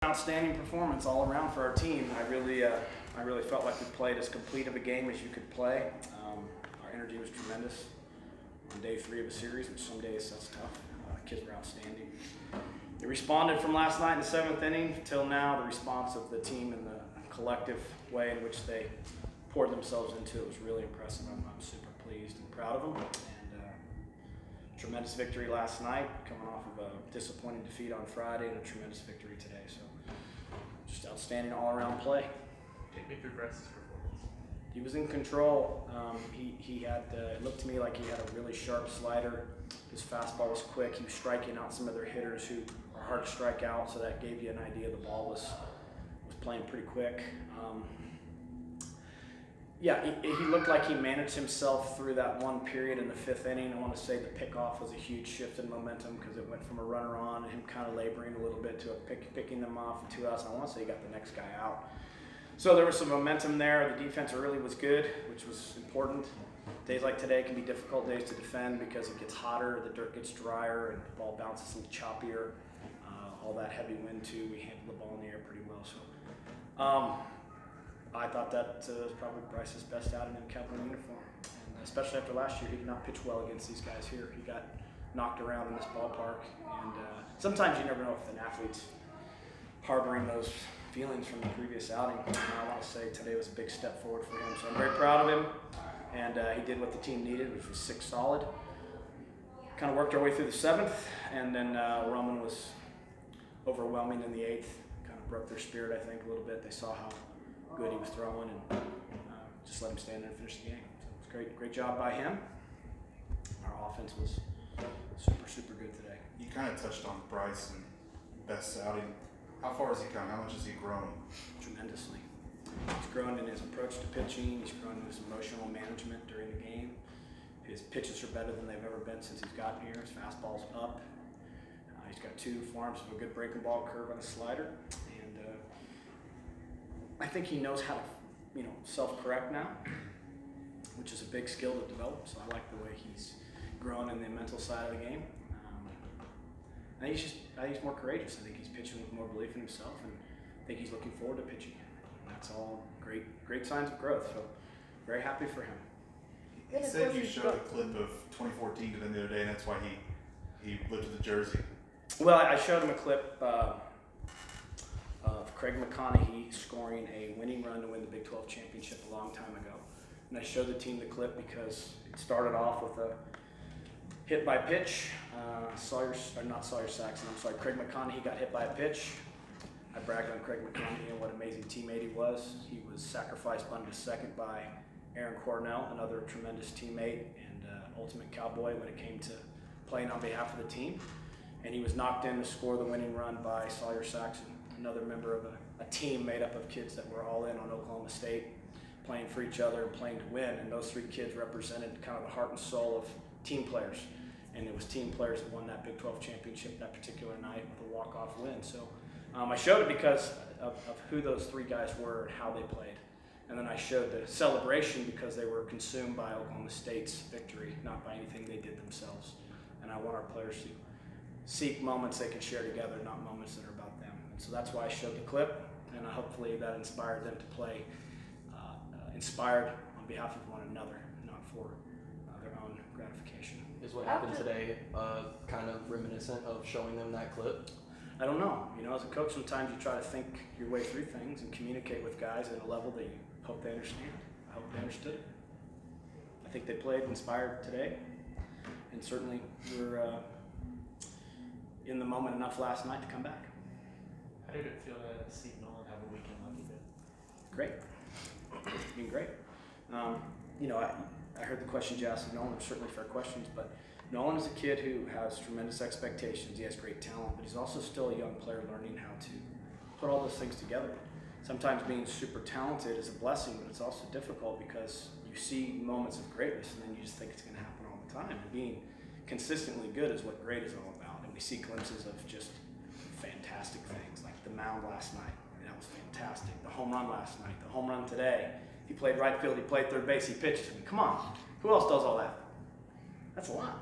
Outstanding performance all around for our team. I really felt like we played as complete of a game as you could play. Our energy was tremendous on day 3 of a series, which some days that's tough. Kids were outstanding. They responded from last night in the 7th inning till now. The response of the team and the collective way in which they poured themselves into it was really impressive. I'm super pleased and proud of them. And tremendous victory last night, coming off of a disappointing defeat on Friday and a tremendous victory today. So just outstanding all-around play. Take me through Bryce's performance. He was in control. He had, it looked to me like he had a really sharp slider. His fastball was quick. He was striking out some other hitters who are hard to strike out, so that gave you an idea the ball was playing pretty quick. He looked like he managed himself through that one period in the 5th inning. I want to say the pickoff was a huge shift in momentum because it went from a runner on and him kind of laboring a little bit to picking them off for 2 outs. And I want to say he got the next guy out. So there was some momentum there. The defense really was good, which was important. Days like today can be difficult days to defend because it gets hotter, the dirt gets drier, and the ball bounces a little choppier. All that heavy wind too, we handled the ball in the air pretty well. So I thought that was probably Bryce's best outing in Cowboy uniform. And especially after last year, he did not pitch well against these guys here. He got knocked around in this ballpark. And sometimes you never know if an athlete's harboring those feelings from the previous outing. And I want to say today was a big step forward for him. So I'm very proud of him. And he did what the team needed, which was 6 solid. Kind of worked our way through the 7th. And then Roman was overwhelming in the 8th. Kind of broke their spirit, I think, a little bit. They saw how good he was throwing and just let him stand there and finish the game. So it was great job by him. Our offense was super good today. You kind of touched on Bryce and best outing. How far has he come? How much has he grown? Tremendously. He's grown in his approach to pitching. He's grown in his emotional management during the game. His pitches are better than they've ever been since he's gotten here. His fastball's up. He's got 2 forms of a good breaking ball curve on his slider. And I think he knows how to, self-correct now, which is a big skill to develop. So I like the way he's grown in the mental side of the game. I think he's more courageous. I think he's pitching with more belief in himself, and I think he's looking forward to pitching. That's all great signs of growth. So very happy for him. He said you showed a clip of 2014 to them the other day, and that's why he lifted the jersey. Well, I showed him a clip of Craig McConaughey scoring a winning run to win the Big 12 championship a long time ago. And I showed the team the clip because it started off with a hit by pitch. Craig McConaughey got hit by a pitch. I bragged on Craig McConaughey and what an amazing teammate he was. He was sacrificed bunted to second by Aaron Cornell, another tremendous teammate and ultimate cowboy when it came to playing on behalf of the team. And he was knocked in to score the winning run by Sawyer Saxon, another member of a team made up of kids that were all in on Oklahoma State, playing for each other and playing to win. And those 3 kids represented kind of the heart and soul of team players. And it was team players that won that Big 12 championship that particular night with a walk-off win. So I showed it because of who those 3 guys were and how they played. And then I showed the celebration because they were consumed by Oklahoma State's victory, not by anything they did themselves. And I want our players to seek moments they can share together, not moments that are about them. And so that's why I showed the clip, and hopefully that inspired them to play inspired on behalf of one another, not for their own gratification. Is what happened today kind of reminiscent of showing them that clip? I don't know. As a coach, sometimes you try to think your way through things and communicate with guys at a level that you hope they understand. I hope they understood it. I think they played inspired today, and certainly we're in the moment enough last night to come back. How did it feel to see Nolan have a weekend like he did? Great. It's been great. I heard the questions you asked of Nolan. They're certainly fair questions, but Nolan is a kid who has tremendous expectations. He has great talent, but he's also still a young player learning how to put all those things together. Sometimes being super talented is a blessing, but it's also difficult because you see moments of greatness and then you just think it's going to happen all the time. And being consistently good is what great is all about. And we see glimpses of just fantastic things, like the mound last night. That was fantastic. The home run last night, the home run today. He played right field, he played third base, he pitched. Come on, who else does all that? That's a lot.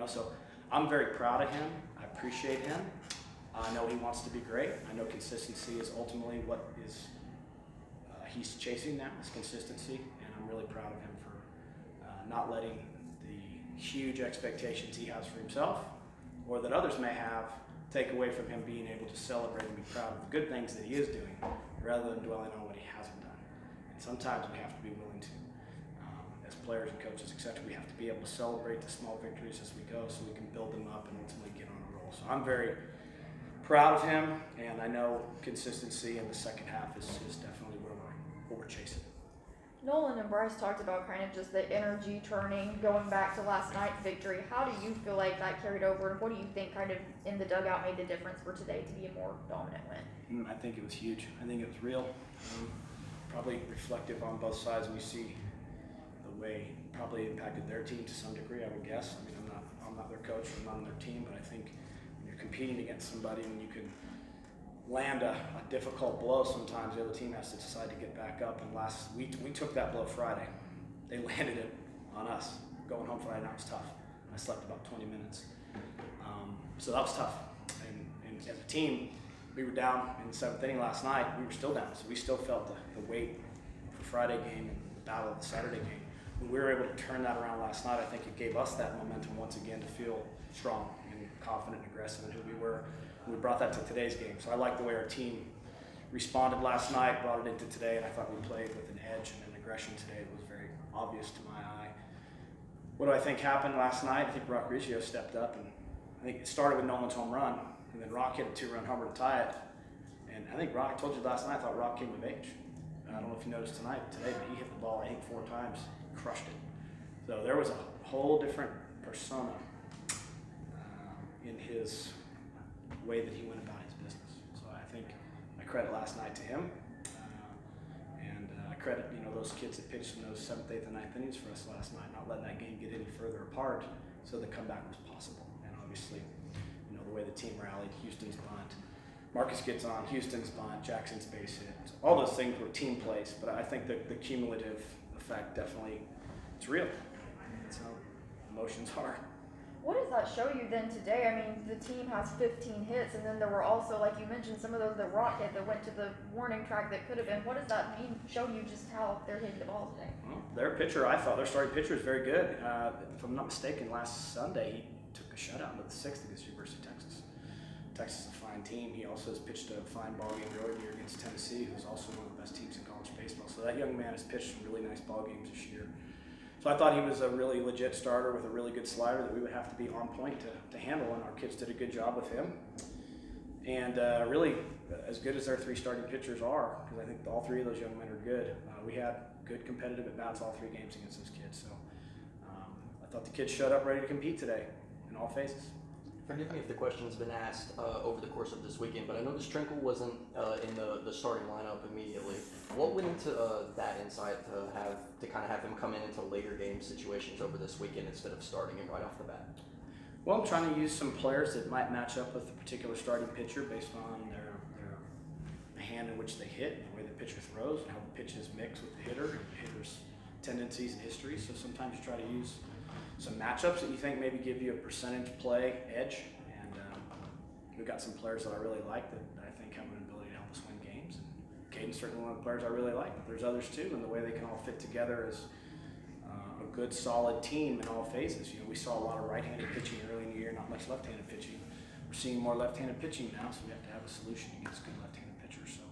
So I'm very proud of him. I appreciate him. I know he wants to be great. I know consistency is ultimately what is he's chasing now, is consistency, and I'm really proud of him for not letting the huge expectations he has for himself or that others may have take away from him being able to celebrate and be proud of the good things that he is doing rather than dwelling on what he hasn't done. And sometimes we have to be willing to, as players and coaches, etc., we have to be able to celebrate the small victories as we go so we can build them up and ultimately get on a roll. So I'm very proud of him, and I know consistency in the second half is definitely what we're chasing. Nolan and Bryce talked about kind of just the energy turning, going back to last night's victory. How do you feel like that carried over, and what do you think kind of in the dugout made the difference for today to be a more dominant win? I think it was huge. I think it was real. Probably reflective on both sides. We see the way it probably impacted their team to some degree, I would guess. I mean, I'm not their coach, I'm not on their team, but I think when you're competing against somebody, when you can land a difficult blow, sometimes the other team has to decide to get back up. And we took that blow Friday. They landed it on us. Going home Friday night was tough. I slept about 20 minutes. So that was tough. And as a team, we were down in the 7th inning last night. We were still down, so we still felt the weight of the Friday game and the battle of the Saturday game. When we were able to turn that around last night, I think it gave us that momentum once again to feel strong and confident and aggressive in who we were. We brought that to today's game. So I like the way our team responded last night, brought it into today, and I thought we played with an edge and an aggression today that was very obvious to my eye. What do I think happened last night? I think Rock Riggio stepped up, and I think it started with Nolan's home run, and then Rock hit a 2-run homer to tie it. And I think Rock, I told you last night, I thought Rock came of age. I don't know if you noticed today, but he hit the ball, I think, 4 times, crushed it. So there was a whole different persona in his way that he went about his business. So I think I credit last night to him, and I credit those kids that pitched in those 7th, 8th, and 9th innings for us last night, not letting that game get any further apart, so the comeback was possible. And obviously, the way the team rallied, Houston's bunt, Marcus gets on, Houston's bunt, Jackson's base hit, all those things were team plays. But I think the cumulative effect definitely, it's real. That's how emotions are. What does that show you then today? I mean, the team has 15 hits, and then there were also, like you mentioned, some of those that Rock hit that went to the warning track that could have been. What does that mean? Show you just how they're hitting the ball today? Well, their pitcher, I thought their starting pitcher was very good. If I'm not mistaken, last Sunday he took a shutout into the 6th against University of Texas. Texas is a fine team. He also has pitched a fine ball game the other year against Tennessee, who's also one of the best teams in college baseball. So that young man has pitched some really nice ball games this year. So I thought he was a really legit starter with a really good slider that we would have to be on point to handle, and our kids did a good job with him. And really, as good as their 3 starting pitchers are, because I think all 3 of those young men are good, we had good competitive at-bats all 3 games against those kids. So I thought the kids showed up ready to compete today in all phases. Forgive me if the question's been asked over the course of this weekend, but I noticed Trinkle wasn't in the starting lineup immediately. What went into that insight to kind of have him come into later game situations over this weekend instead of starting him right off the bat? Well, I'm trying to use some players that might match up with the particular starting pitcher based on the hand in which they hit, the way the pitcher throws, and how the pitches mix with the hitter and the hitter's tendencies and history. So sometimes you try to use some matchups that you think maybe give you a percentage play edge, and we've got some players that I really like that I think have an ability to help us win games. And Caden's certainly one of the players I really like. There's others too, and the way they can all fit together as a good, solid team in all phases. We saw a lot of right-handed pitching early in the year, not much left-handed pitching. We're seeing more left-handed pitching now, so we have to have a solution against good left-handed pitchers. So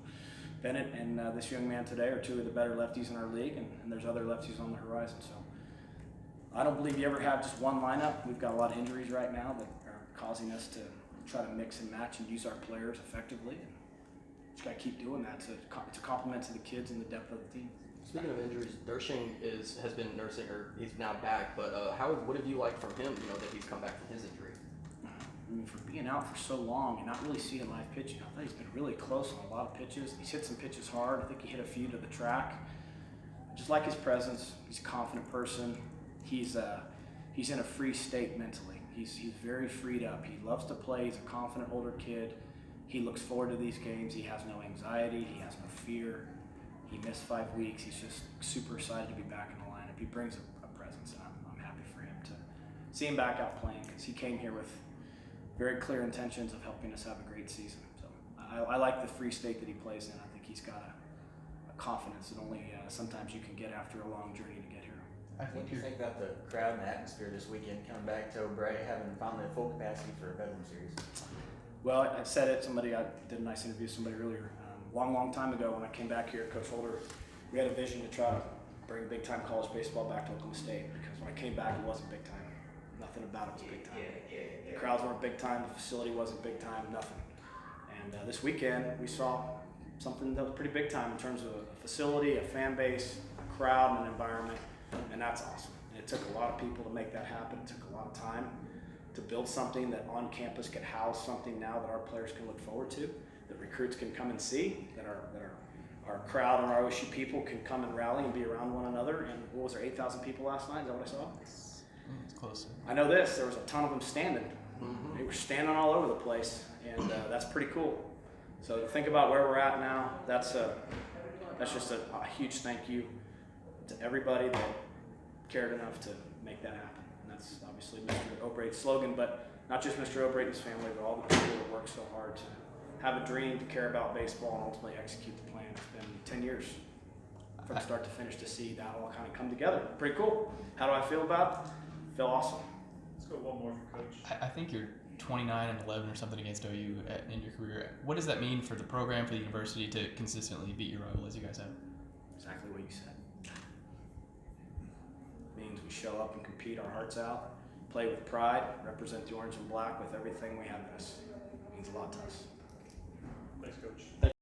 Bennett and this young man today are 2 of the better lefties in our league, and there's other lefties on the horizon. So I don't believe you ever have just one lineup. We've got a lot of injuries right now that are causing us to try to mix and match and use our players effectively. And just got to keep doing that to complement to the kids and the depth of the team. Speaking of injuries, Dershing has been nursing, or he's now back. But what have you liked from him? That he's come back from his injury. I mean, for being out for so long and not really seeing live pitching, I thought he's been really close on a lot of pitches. He's hit some pitches hard. I think he hit a few to the track. I just like his presence. He's a confident person. He's in a free state mentally. He's very freed up. He loves to play. He's a confident older kid. He looks forward to these games. He has no anxiety. He has no fear. He missed 5 weeks. He's just super excited to be back in the lineup. He brings a presence, and I'm happy for him to see him back out playing, because he came here with very clear intentions of helping us have a great season. So I like the free state that he plays in. I think he's got a confidence that only sometimes you can get after a long journey to get here. What do you think about the crowd and the atmosphere this weekend coming back to O'Brien, having finally a full capacity for a Bedlam series? Well, I said it. I did a nice interview with somebody earlier. Long time ago when I came back here, Coach Holder, we had a vision to try to bring big time college baseball back to Oklahoma State, because when I came back it wasn't big time. Nothing about it was big time. The crowds weren't big time, the facility wasn't big time, nothing. And this weekend we saw something that was pretty big time in terms of a facility, a fan base, a crowd, and an environment, and that's awesome. And it took a lot of people to make that happen. It took a lot of time to build something that on campus could house something now that our players can look forward to, that recruits can come and see, that our crowd and our OSU people can come and rally and be around one another. And what was there, 8,000 people last night? Is that what I saw? It's close. I know this, there was a ton of them standing. They were standing all over the place, and that's pretty cool. So to think about where we're at now, that's just a huge thank you to everybody that cared enough to make that happen. And that's obviously Mr. O'Brady's slogan, but not just Mr. O'Brady's family, but all the people that work so hard to have a dream, to care about baseball, and ultimately execute the plan. It's been 10 years from start to finish to see that all kind of come together. Pretty cool. How do I feel about it? Feel awesome. Let's go one more for Coach. I think you're 29-11 or something against OU in your career. What does that mean for the program, for the university, to consistently beat your rival as you guys have? Exactly what you said. It means we show up and compete our hearts out, play with pride, represent the orange and black with everything we have in us. It means a lot to us. Thanks, Coach.